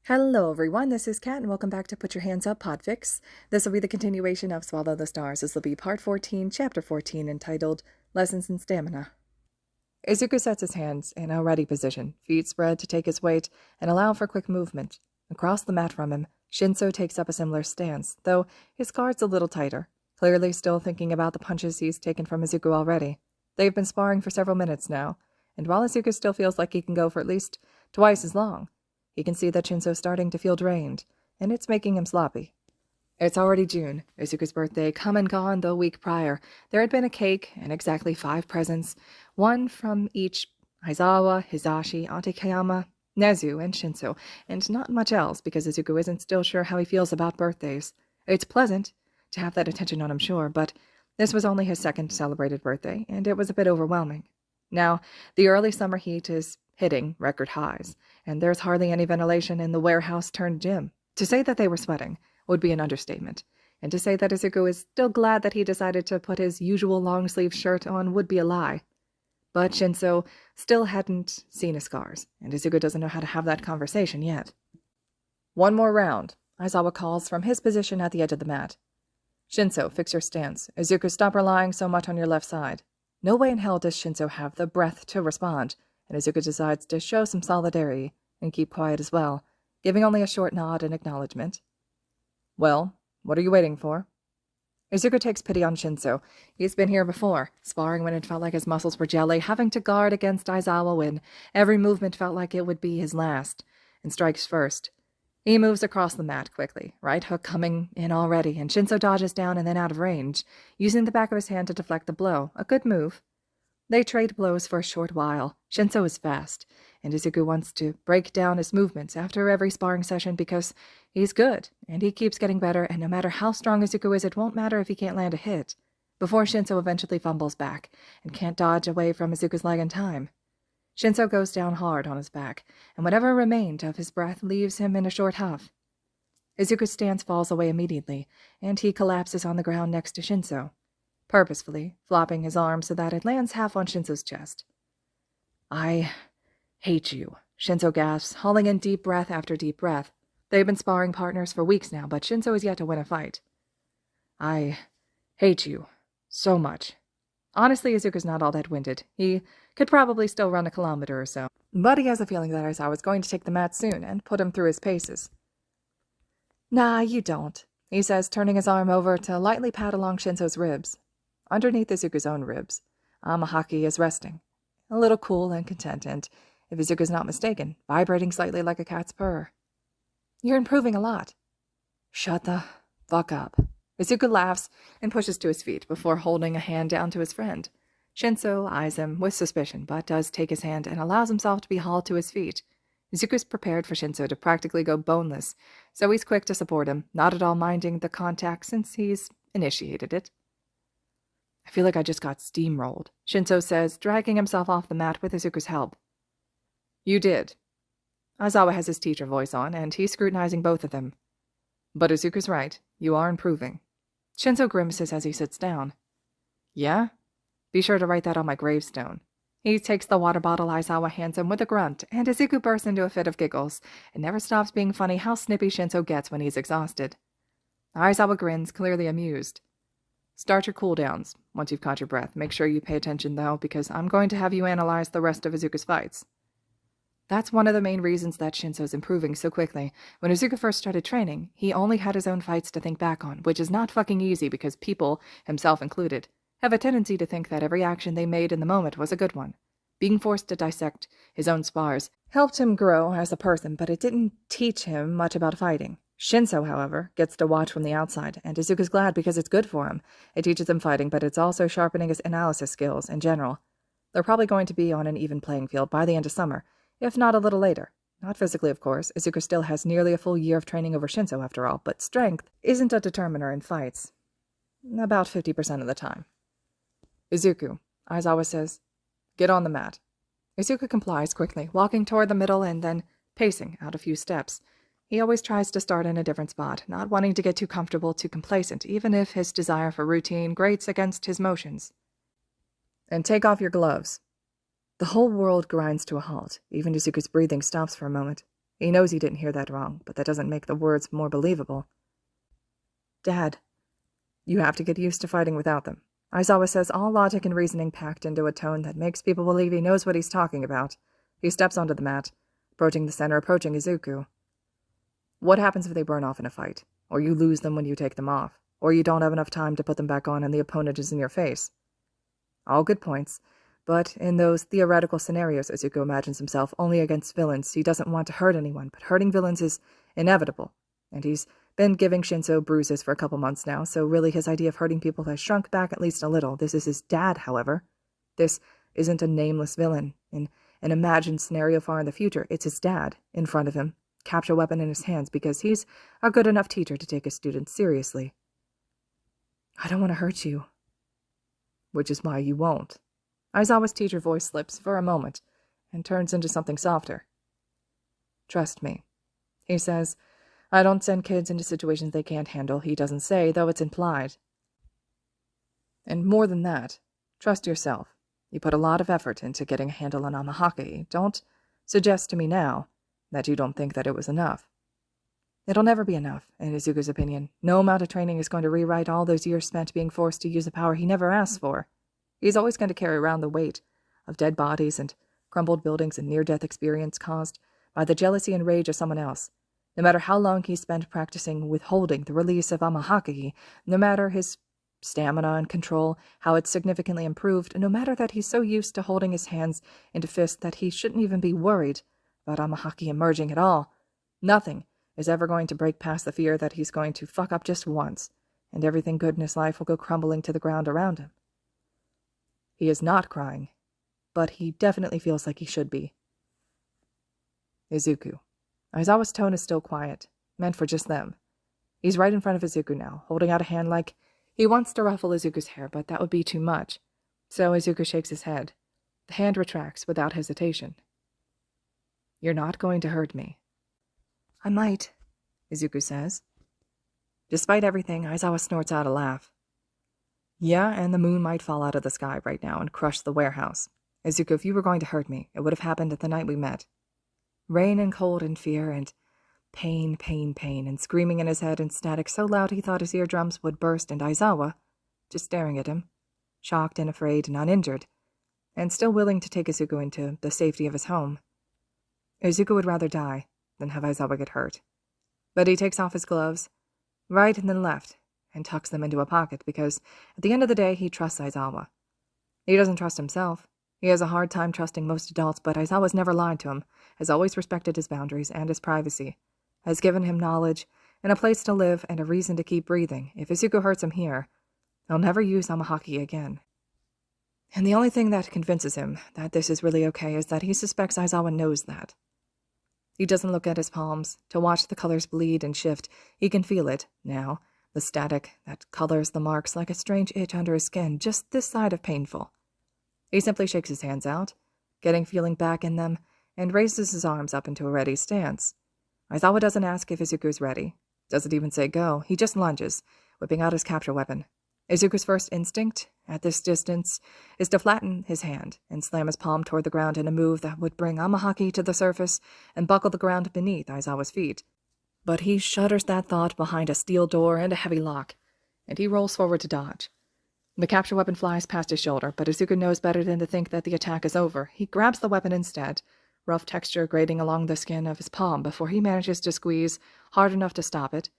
Hello everyone, this is Kat and welcome back to Put Your Hands Up Podfic. This will be the continuation of Swallow the Stars. This will be part 14, chapter 14, entitled Lessons in Stamina. Izuku sets his hands in a ready position, feet spread to take his weight and allow for quick movement. Across the mat from him, Shinso takes up a similar stance, though his guard's a little tighter, clearly still thinking about the punches he's taken from Izuku already. They've been sparring for several minutes now, and while Izuku still feels like he can go for at least twice as long, he can see that Shinso's starting to feel drained, and it's making him sloppy. It's already June, Izuku's birthday come and gone the week prior. There had been a cake and exactly 5 presents, one from each Aizawa, Hizashi, Auntie Kayama, Nezu, and Shinso, and not much else because Izuku isn't still sure how he feels about birthdays. It's pleasant to have that attention on him, sure, but this was only his second celebrated birthday, and it was a bit overwhelming. Now, the early summer heat is hitting record highs, and there's hardly any ventilation in the warehouse-turned-gym. To say that they were sweating would be an understatement, and to say that Izuku is still glad that he decided to put his usual long-sleeve shirt on would be a lie. But Shinso still hadn't seen his scars, and Izuku doesn't know how to have that conversation yet. "One more round," Aizawa calls from his position at the edge of the mat. "Shinso, fix your stance. Izuku, stop relying so much on your left side." No way in hell does Shinso have the breath to respond, and Izuku decides to show some solidarity and keep quiet as well, giving only a short nod in acknowledgement. "Well, what are you waiting for?" Izuku takes pity on Shinso. He's been here before, sparring when it felt like his muscles were jelly, having to guard against Aizawa when every movement felt like it would be his last, and strikes first. He moves across the mat quickly, right hook coming in already, and Shinso dodges down and then out of range, using the back of his hand to deflect the blow. A good move. They trade blows for a short while. Shinso is fast, and Izuku wants to break down his movements after every sparring session because he's good, and he keeps getting better, and no matter how strong Izuku is, it won't matter if he can't land a hit, before Shinso eventually fumbles back and can't dodge away from Izuku's leg in time. Shinso goes down hard on his back, and whatever remained of his breath leaves him in a short huff. Izuku's stance falls away immediately, and he collapses on the ground next to Shinso, purposefully flopping his arm so that it lands half on Shinso's chest. "I hate you," Shinso gasps, hauling in deep breath after deep breath. They've been sparring partners for weeks now, but Shinso is yet to win a fight. "I hate you so much." Honestly, Izuku's not all that winded. He could probably still run a kilometer or so, but he has a feeling that Aizawa is going to take the mat soon and put him through his paces. "Nah, you don't," he says, turning his arm over to lightly pat along Shinso's ribs. Underneath Izuku's own ribs, Amahaki is resting, a little cool and content, and, if Izuku's not mistaken, vibrating slightly like a cat's purr. "You're improving a lot." "Shut the fuck up." Izuku laughs and pushes to his feet before holding a hand down to his friend. Shinso eyes him with suspicion, but does take his hand and allows himself to be hauled to his feet. Izuku's prepared for Shinso to practically go boneless, so he's quick to support him, not at all minding the contact since he's initiated it. "I feel like I just got steamrolled," Shinso says, dragging himself off the mat with Izuku's help. "You did." Aizawa has his teacher voice on, and he's scrutinizing both of them. "But Izuku's right. You are improving." Shinso grimaces as he sits down. "Yeah? Be sure to write that on my gravestone." He takes the water bottle Aizawa hands him with a grunt, and Izuku bursts into a fit of giggles. It never stops being funny how snippy Shinso gets when he's exhausted. Aizawa grins, clearly amused. "Start your cooldowns once you've caught your breath. Make sure you pay attention, though, because I'm going to have you analyze the rest of Izuku's fights." That's one of the main reasons that Shinso's improving so quickly. When Izuku first started training, he only had his own fights to think back on, which is not fucking easy because people, himself included, have a tendency to think that every action they made in the moment was a good one. Being forced to dissect his own spars helped him grow as a person, but it didn't teach him much about fighting. Shinso, however, gets to watch from the outside, and Izuku's glad because it's good for him. It teaches him fighting, but it's also sharpening his analysis skills in general. They're probably going to be on an even playing field by the end of summer, if not a little later. Not physically, of course. Izuku still has nearly a full year of training over Shinso, after all, but strength isn't a determiner in fights. About 50% of the time. "Izuku," Aizawa says, "get on the mat." Izuku complies quickly, walking toward the middle and then pacing out a few steps. He always tries to start in a different spot, not wanting to get too comfortable, too complacent, even if his desire for routine grates against his motions. "And take off your gloves." The whole world grinds to a halt. Even Izuku's breathing stops for a moment. He knows he didn't hear that wrong, but that doesn't make the words more believable. Dad, you have to get used to fighting without them. Aizawa says all logic and reasoning packed into a tone that makes people believe he knows what he's talking about. He steps onto the mat, approaching the center, approaching Izuku. What happens if they burn off in a fight? Or you lose them when you take them off? Or you don't have enough time to put them back on and the opponent is in your face? All good points, but in those theoretical scenarios, Izuku imagines himself only against villains. He doesn't want to hurt anyone, but hurting villains is inevitable, and he's been giving Shinso bruises for a couple months now, so really his idea of hurting people has shrunk back at least a little. This is his dad, however. This isn't a nameless villain in an imagined scenario far in the future. It's his dad in front of him, capture weapon in his hands, because he's a good enough teacher to take his students seriously. I don't want to hurt you. Which is why you won't. Aizawa's teacher voice slips for a moment and turns into something softer. Trust me, he says. I don't send kids into situations they can't handle. He doesn't say, though it's implied. And more than that, trust yourself. You put a lot of effort into getting a handle on Amahaki. Don't suggest to me now that you don't think that it was enough. It'll never be enough, in Izuku's opinion. No amount of training is going to rewrite all those years spent being forced to use a power he never asked for. He's always going to carry around the weight of dead bodies and crumbled buildings and near-death experience caused by the jealousy and rage of someone else. No matter how long he spent practicing withholding the release of Amahaki, no matter his stamina and control, how it's significantly improved, no matter that he's so used to holding his hands into fists that he shouldn't even be worried about Amahaki emerging at all, nothing is ever going to break past the fear that he's going to fuck up just once, and everything good in his life will go crumbling to the ground around him. He is not crying, but he definitely feels like he should be. Izuku. Aizawa's tone is still quiet, meant for just them. He's right in front of Izuku now, holding out a hand like he wants to ruffle Izuku's hair, but that would be too much. So Izuku shakes his head. The hand retracts without hesitation. You're not going to hurt me. I might, Izuku says. Despite everything, Aizawa snorts out a laugh. Yeah, and the moon might fall out of the sky right now and crush the warehouse. Izuku, if you were going to hurt me, it would have happened at the night we met. Rain and cold and fear and pain, and screaming in his head and static so loud he thought his eardrums would burst, and Aizawa, just staring at him, shocked and afraid and uninjured, and still willing to take Izuku into the safety of his home. Izuku would rather die than have Aizawa get hurt. But he takes off his gloves, right and then left, and tucks them into a pocket because, at the end of the day, he trusts Aizawa. He doesn't trust himself. He has a hard time trusting most adults, but Aizawa's never lied to him, has always respected his boundaries and his privacy, has given him knowledge and a place to live and a reason to keep breathing. If Izuku hurts him here, he'll never use Amahaki again. And the only thing that convinces him that this is really okay is that he suspects Aizawa knows that. He doesn't look at his palms to watch the colors bleed and shift. He can feel it, now, the static that colors the marks like a strange itch under his skin, just this side of painful. He simply shakes his hands out, getting feeling back in them, and raises his arms up into a ready stance. Aizawa doesn't ask if Izuku's ready, doesn't even say go, he just lunges, whipping out his capture weapon. Izuku's first instinct, at this distance, is to flatten his hand and slam his palm toward the ground in a move that would bring Amahaki to the surface and buckle the ground beneath Aizawa's feet. But he shudders that thought behind a steel door and a heavy lock, and he rolls forward to dodge. The capture weapon flies past his shoulder, but Izuku knows better than to think that the attack is over. He grabs the weapon instead, rough texture grating along the skin of his palm before he manages to squeeze hard enough to stop it.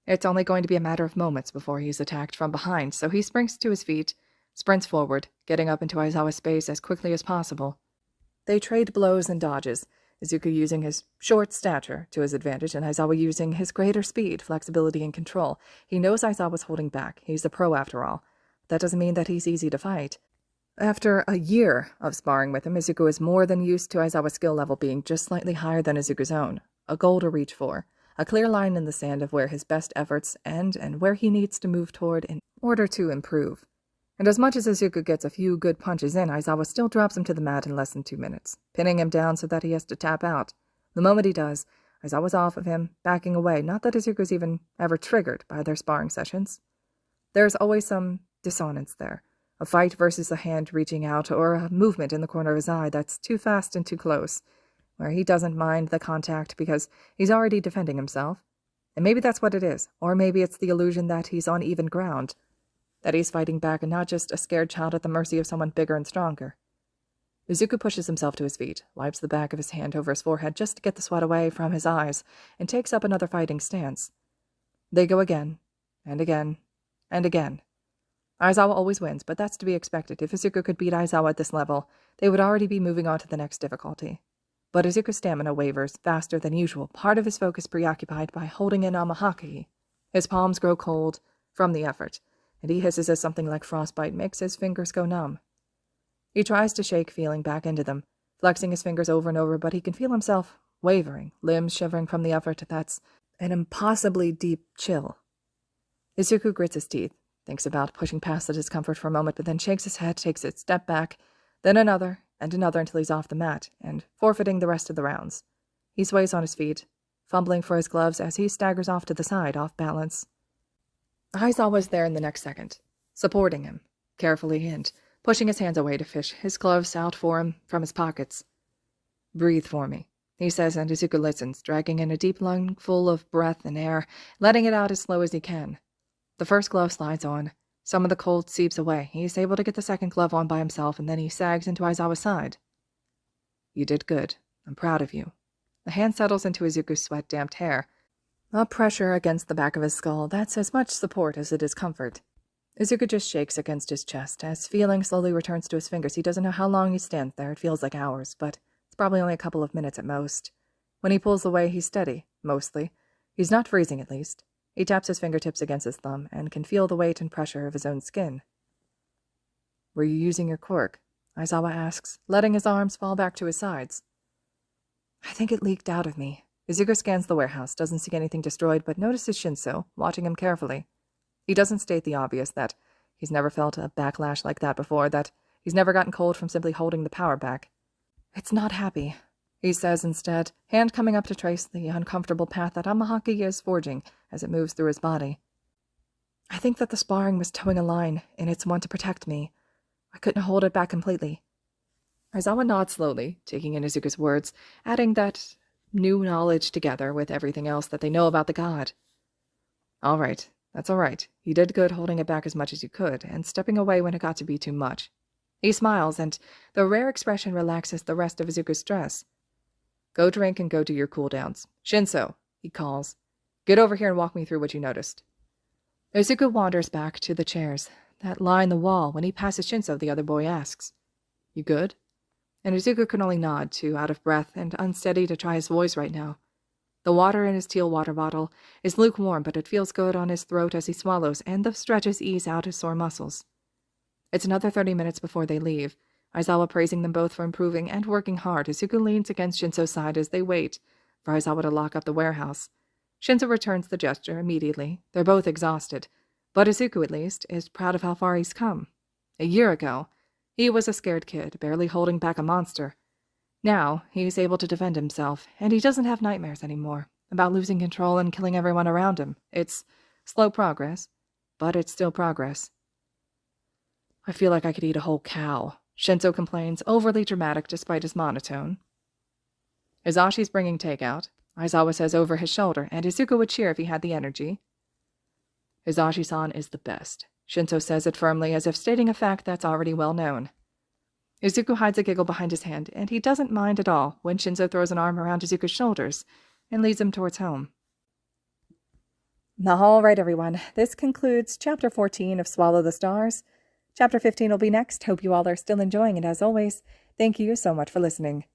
It's only going to be a matter of moments before he's attacked from behind, so he springs to his feet, sprints forward, getting up into Aizawa's space as quickly as possible. They trade blows and dodges, Izuku using his short stature to his advantage and Aizawa using his greater speed, flexibility, and control. He knows Aizawa's holding back. He's a pro after all. That doesn't mean that he's easy to fight. After a year of sparring with him, Izuku is more than used to Aizawa's skill level being just slightly higher than Izuku's own. A goal to reach for. A clear line in the sand of where his best efforts end and where he needs to move toward in order to improve. And as much as Izuku gets a few good punches in, Aizawa still drops him to the mat in less than 2 minutes, pinning him down so that he has to tap out. The moment he does, Aizawa's off of him, backing away. Not that Izuku's even ever triggered by their sparring sessions. There's always some dissonance there. A fight versus a hand reaching out, or a movement in the corner of his eye that's too fast and too close. where he doesn't mind the contact because he's already defending himself. And maybe that's what it is, or maybe it's the illusion that he's on even ground, that he's fighting back and not just a scared child at the mercy of someone bigger and stronger. Izuku pushes himself to his feet, wipes the back of his hand over his forehead just to get the sweat away from his eyes, and takes up another fighting stance. They go again, and again, and again. Aizawa always wins, but that's to be expected. If Izuku could beat Aizawa at this level, they would already be moving on to the next difficulty. But Izuku's stamina wavers faster than usual, part of his focus preoccupied by holding in MHA. His palms grow cold from the effort, and he hisses as something like frostbite makes his fingers go numb. He tries to shake feeling back into them, flexing his fingers over and over, but he can feel himself wavering, limbs shivering from the effort. That's an impossibly deep chill. Izuku grits his teeth, thinks about pushing past the discomfort for a moment, but then shakes his head, takes a step back, then another, and another until he's off the mat, and forfeiting the rest of the rounds. He sways on his feet, fumbling for his gloves as he staggers off to the side, off balance. Aizawa was there in the next second, supporting him, carefully and pushing his hands away to fish his gloves out for him from his pockets. "Breathe for me," he says, and Izuku listens, dragging in a deep lungful of breath and air, letting it out as slow as he can. The first glove slides on. Some of the cold seeps away. He's able to get the second glove on by himself, and then he sags into Aizawa's side. "You did good. I'm proud of you." The hand settles into Izuku's sweat-damped hair. A pressure against the back of his skull. That's as much support as it is comfort. Izuku just shakes against his chest. As feeling slowly returns to his fingers, he doesn't know how long he stands there. It feels like hours, but it's probably only a couple of minutes at most. When he pulls away, he's steady, mostly. He's not freezing, at least. He taps his fingertips against his thumb and can feel the weight and pressure of his own skin. "Were you using your quirk?" Aizawa asks, letting his arms fall back to his sides. "I think it leaked out of me." Izuku scans the warehouse, doesn't see anything destroyed, but notices Shinso, watching him carefully. He doesn't state the obvious, that he's never felt a backlash like that before, that he's never gotten cold from simply holding the power back. "It's not happy," he says instead, hand coming up to trace the uncomfortable path that MHA is forging as it moves through his body. "I think that the Sparring was towing a line, and it's one to protect me. I couldn't hold it back completely." Aizawa nods slowly, taking in Izuku's words, adding that new knowledge together with everything else that they know about the god. "All right, that's all right. You did good holding it back as much as you could, and stepping away when it got to be too much." He smiles, and the rare expression relaxes the rest of Izuku's stress. "Go drink and go do your cooldowns. Shinso," he calls. "Get over here and walk me through what you noticed." Izuku wanders back to the chairs that line the wall. When he passes Shinso, the other boy asks, "You good?" And Izuku can only nod, too out of breath and unsteady to try his voice right now. The water in his teal water bottle is lukewarm, but it feels good on his throat as he swallows, and the stretches ease out his sore muscles. It's another 30 minutes before they leave, Aizawa praising them both for improving and working hard. Izuku leans against Shinso's side as they wait for Aizawa to lock up the warehouse. Shinso returns the gesture immediately. They're both exhausted, but Izuku, at least, is proud of how far he's come. A year ago, he was a scared kid, barely holding back a monster. Now, he's able to defend himself, and he doesn't have nightmares anymore about losing control and killing everyone around him. It's slow progress, but it's still progress. "I feel like I could eat a whole cow," Shinso complains, overly dramatic despite his monotone. "Izashi's bringing takeout," Aizawa says over his shoulder, and Izuku would cheer if he had the energy. "Izashi-san is the best," Shinso says it firmly, as if stating a fact that's already well known. Izuku hides a giggle behind his hand, and he doesn't mind at all when Shinso throws an arm around Izuku's shoulders and leads him towards home. All right, everyone. This concludes Chapter 14 of Swallow the Stars. Chapter 15 will be next. Hope you all are still enjoying, and as always, thank you so much for listening.